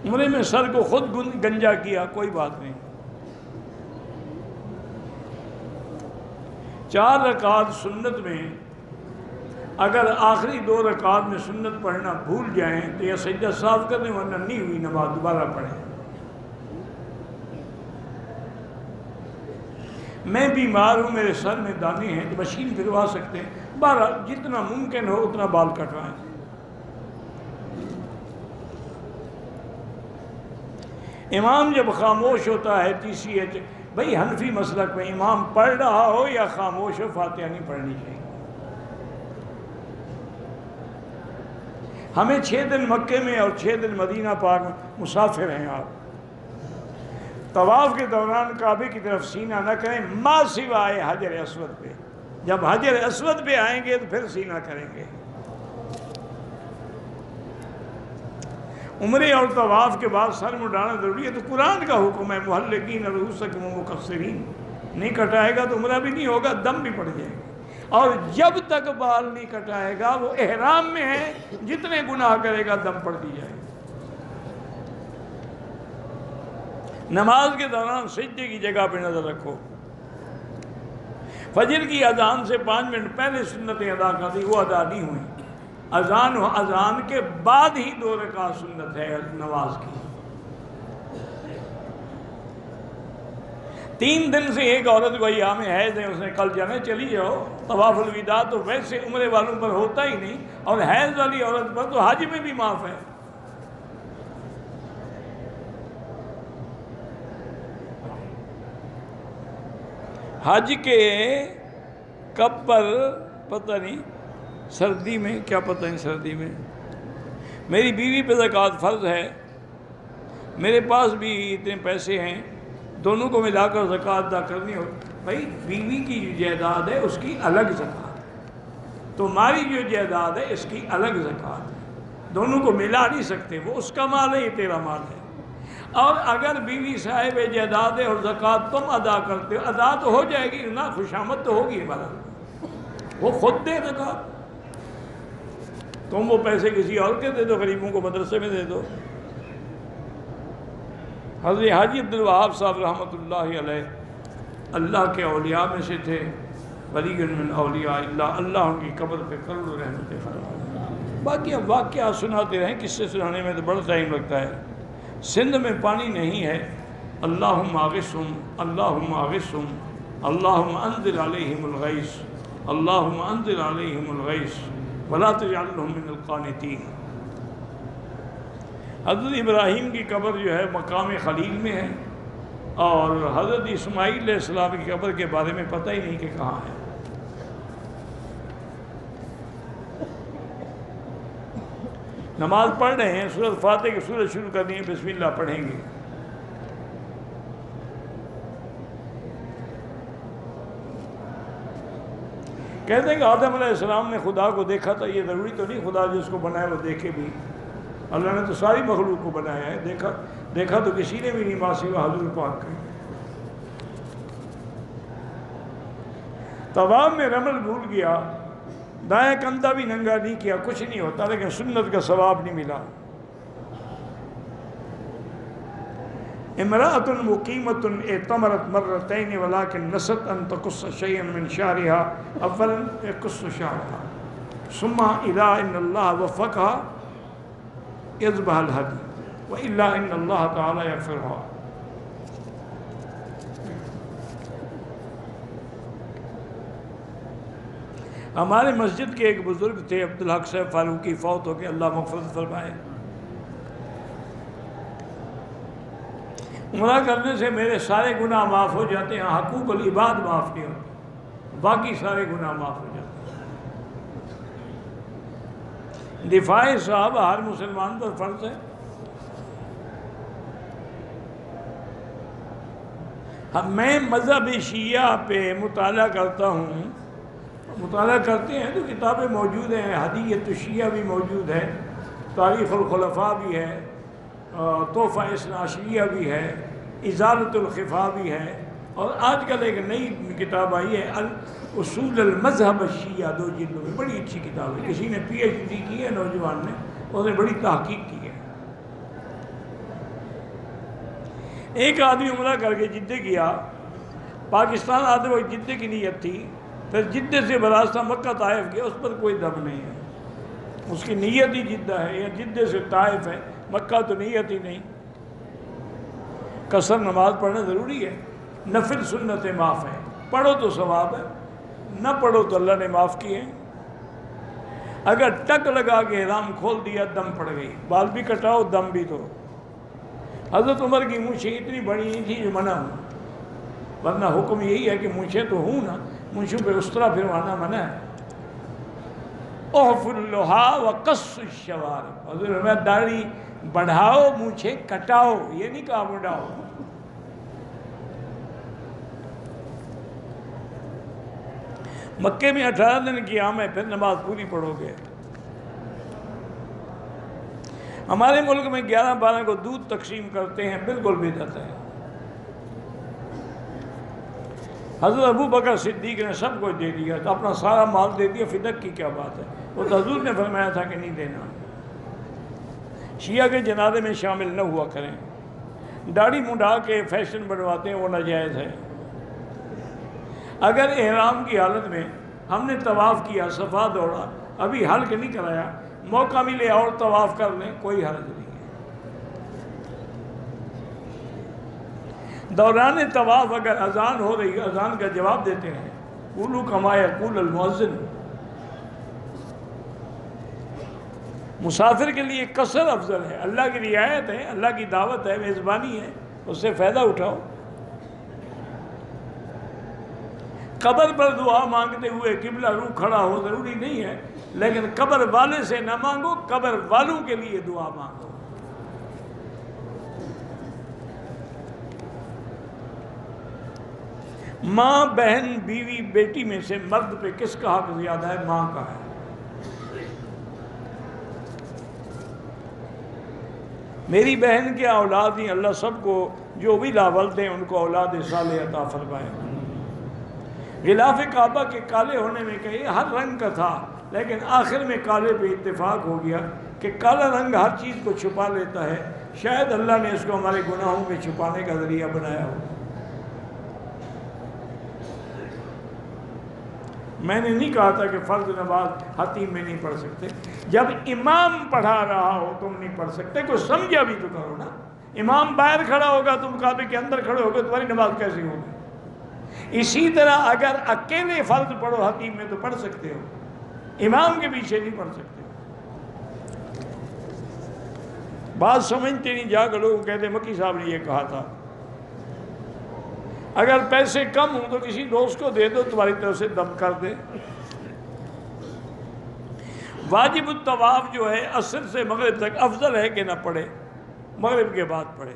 عمرے میں سر کو خود گنجا کیا، کوئی بات نہیں، 4 رکعات سنت میں اگر آخری 2 رکعات میں سنت پڑھنا بھول جائیں تو یا سجدہ صاف کر دیں، ورنہ نہیں ہوئی نماز دوبارہ پڑھیں۔ میں بیمار ہوں، میرے سر میں دانے ہیں تو مشین پھروا سکتے ہیں، بہرحال جتنا ممکن ہو اتنا بال کٹوائیں۔ امام جب خاموش ہوتا ہے تیسری بھئی حنفی مسلک میں امام پڑھ رہا ہو یا خاموش ہو فاتحہ نہیں پڑھنی چاہیے۔ ہمیں 6 دن مکے میں اور 6 دن مدینہ پاک میں مسافر ہیں آپ، طواف کے دوران کعبے کی طرف سینہ نہ کریں ما سوائے حجر اسود پہ، جب حجر اسود پہ آئیں گے تو پھر سینہ کریں گے۔ عمرے اور طواف کے بعد سر مڈانا ضروری ہے، تو قرآن کا حکم ہے محلقین رؤوسکم ومقصرین، نہیں کٹائے گا تو عمرہ بھی نہیں ہوگا، دم بھی پڑ جائے گا، اور جب تک بال نہیں کٹائے گا وہ احرام میں ہے، جتنے گناہ کرے گا دم پڑ دی جائے گا۔ نماز کے دوران سجدے کی جگہ پہ نظر رکھو، فجر کی اذان سے 5 منٹ پہلے سنتیں ادا کر دی، وہ ادا نہیں ہوئی، اذان کے بعد ہی 2 رکعت سنت ہے نماز کی۔ 3 دن سے ایک عورت کو ایام حیض ہے، اس نے کل جانا چلی جاؤ، طواف الوداع تو ویسے عمرے والوں پر ہوتا ہی نہیں، اور حیض والی عورت پر تو حج میں بھی معاف ہے۔ حج کے کب پر پتہ نہیں، سردی میں کیا پتہ نہیں، سردی میں میری بیوی پہ زکوٰۃ فرض ہے، میرے پاس بھی اتنے پیسے ہیں، دونوں کو ملا کر زکوٰۃ ادا کرنی ہو۔ بھائی بیوی کی جو جائیداد ہے اس کی الگ زکوٰۃ ہے، تمہاری جو جائیداد ہے اس کی الگ زکوٰۃ ہے، دونوں کو ملا نہیں سکتے، وہ اس کا مال ہے یہ تیرا مال ہے۔ اور اگر بیوی صاحب جائیداد ہے اور زکوٰۃ تم ادا کرتے ہو، ادا تو ہو جائے گی نا، خوشامد تو ہوگی ہمارا، وہ خود دے زکوٰۃ، تم وہ پیسے کسی اور کے دے دو، غریبوں کو مدرسے میں دے دو۔ حضرت حاجی عبدالوہاب صاحب رحمۃ اللہ علیہ اللہ کے اولیاء میں سے تھے، ولی من اولیاء اللہ، اللہ ان کی قبر پہ کروڑوں رحمتیں فرمائے۔ باقی اب واقعات سناتے رہیں، قصے سنانے میں تو بڑا ٹائم لگتا ہے۔ سندھ میں پانی نہیں ہے، اللہم اغثہم، اللہم اغثہم، اللہم انزل علیہم الغیث، اللہم انزل علیہم الغیث ولا تجعلہم من القانطین۔ حضرت ابراہیم کی قبر جو ہے مقام خلیل میں ہے، اور حضرت اسماعیل علیہ السلام کی قبر کے بارے میں پتہ ہی نہیں کہ کہاں ہے۔ نماز پڑھ رہے ہیں، سورۃ فاتحہ کی سورت شروع کرنی ہے، بسم اللہ پڑھیں گے۔ کہتے ہیں کہ آدم علیہ السلام نے خدا کو دیکھا تھا، یہ ضروری تو نہیں خدا جس کو بنایا وہ دیکھے بھی، اللہ نے تو ساری مخلوق کو بنایا ہے، دیکھا تو کسی نے بھی نہیں ماں سوا حضور پاک کے۔ طواف میں رمل بھول گیا، دائیں کندھا بھی ننگا نہیں کیا، کچھ نہیں ہوتا، لیکن سنت کا ثواب نہیں ملا۔ امرأۃ مقیمۃ اعتمرت مرتین ولکن نست ان تقص شیئا من شعرها، اولا يقص شعرها ثم اذا ان اللہ وفقها يذبح الهدي والا ان اللہ تعالی یغفرها۔ ہمارے مسجد کے ایک بزرگ تھے عبدالحق صاحب فاروقی، فوت ہو کے اللہ مغفرت فرمائے۔ عمرہ کرنے سے میرے سارے گناہ معاف ہو جاتے ہیں، حقوق العباد معاف نہیں ہوتے، باقی سارے گناہ معاف ہو جاتے ہیں۔ دفاع صحابہ ہر مسلمان پر فرض ہے۔ میں مذہب شیعہ پہ مطالعہ کرتا ہوں، مطالعہ کرتے ہیں تو کتابیں موجود ہیں، ہدیۃ الشیعہ بھی موجود ہے، تاریخ الخلفاء بھی ہے، تحفہ اثنا عشریہ بھی ہے، ازالۃ الخفا بھی ہے، اور آج کل ایک نئی کتاب آئی ہے اصول المذہب الشیعہ، 2 جلدوں میں، بڑی اچھی کتاب ہے، کسی نے PhD کی ہے نوجوان نے، اس نے بڑی تحقیق کی ہے۔ ایک آدمی عمرہ کر کے جدے گیا، پاکستان آتے وقت جدے کی نیت تھی، پھر جدے سے براستہ مکہ طائف گیا، اس پر کوئی دم نہیں ہے، اس کی نیت ہی جدہ ہے، یا جدے سے طائف ہے، مکہ تو نیت ہی نہیں۔ قصر نماز پڑھنا ضروری ہے، نفل سنتیں معاف ہیں، پڑھو تو ثواب ہے، نہ پڑھو تو اللہ نے معاف کیے۔ اگر ٹک لگا کے احرام کھول دیا، دم پڑ گئی، بال بھی کٹاؤ، دم بھی دو۔ حضرت عمر کی مونچھیں اتنی بڑی نہیں تھی جو منع ہوں، ورنہ حکم یہی ہے کہ مونچھیں تو ہوں نا، مونچھوں پہ اس طرح پھروانا منع ہے۔ احف اللحا وقص الشوارب، حضور میں داڑھی بڑھاؤ، مونچھیں کٹاؤ، یہ نہیں کہا مڈاؤ۔ مکے میں 18 دن کی عام ہے، پھر نماز پوری پڑھو گے۔ ہمارے ملک میں 11-12 کو دودھ تقسیم کرتے ہیں، بالکل بدعت ہے۔ حضرت ابو بکر صدیق نے سب کچھ دے دیا، تو اپنا سارا مال دے دیا، فدق کی کیا بات ہے؟ وہ تو حضور نے فرمایا تھا کہ نہیں دینا۔ شیعہ کے جنازے میں شامل نہ ہوا کریں، داڑھی منڈا کے فیشن بنواتے ہیں، وہ ناجائز ہے۔ اگر احرام کی حالت میں ہم نے طواف کیا، صفا دوڑا، ابھی حلق نہیں کرایا، موقع ملے اور طواف کر لیں، کوئی حرج نہیں ہے۔ دوران طواف اگر اذان ہو رہی ہے، اذان کا جواب دیتے ہیں، قولوا کما یقول المؤذن۔ مسافر کے لیے قصر افضل ہے، اللہ کی رعایت ہے، اللہ کی دعوت ہے، میزبانی ہے، اس سے فائدہ اٹھاؤ۔ قبر پر دعا مانگتے ہوئے قبلہ رو کھڑا ہو ضروری نہیں ہے، لیکن قبر والے سے نہ مانگو، قبر والوں کے لیے دعا مانگو۔ ماں، بہن، بیوی، بیٹی میں سے مرد پہ کس کا حق زیادہ ہے؟ ماں کا ہے۔ میری بہن کے اولاد نہیں، اللہ سب کو جو بھی لاولد ہیں ان کو اولاد صالح عطا فرمائے۔ غلاف کعبہ کے کالے ہونے میں کہ یہ ہر رنگ کا تھا، لیکن آخر میں کالے پہ اتفاق ہو گیا کہ کالا رنگ ہر چیز کو چھپا لیتا ہے، شاید اللہ نے اس کو ہمارے گناہوں میں چھپانے کا ذریعہ بنایا ہو۔ میں نے نہیں کہا تھا کہ فرض نماز حتیم میں نہیں پڑھ سکتے، جب امام پڑھا رہا ہو تم نہیں پڑھ سکتے، کوئی سمجھا بھی تو کرو نا۔ امام باہر کھڑا ہوگا، تم کعبے کے اندر کھڑے ہوگے، تمہاری نماز کیسی ہوگی؟ اسی طرح اگر اکیلے فرض پڑھو حتیم میں تو پڑھ سکتے ہو، امام کے پیچھے نہیں پڑھ سکتے۔ بات سمجھتے نہیں، جا کر لوگ کہتے مکی صاحب نے یہ کہا تھا۔ اگر پیسے کم ہوں تو کسی دوست کو دے دو، تمہاری طرف سے دم کر دے۔ واجب الطواف جو ہے عصر سے مغرب تک افضل ہے کہ نہ پڑھے، مغرب کے بعد پڑھے۔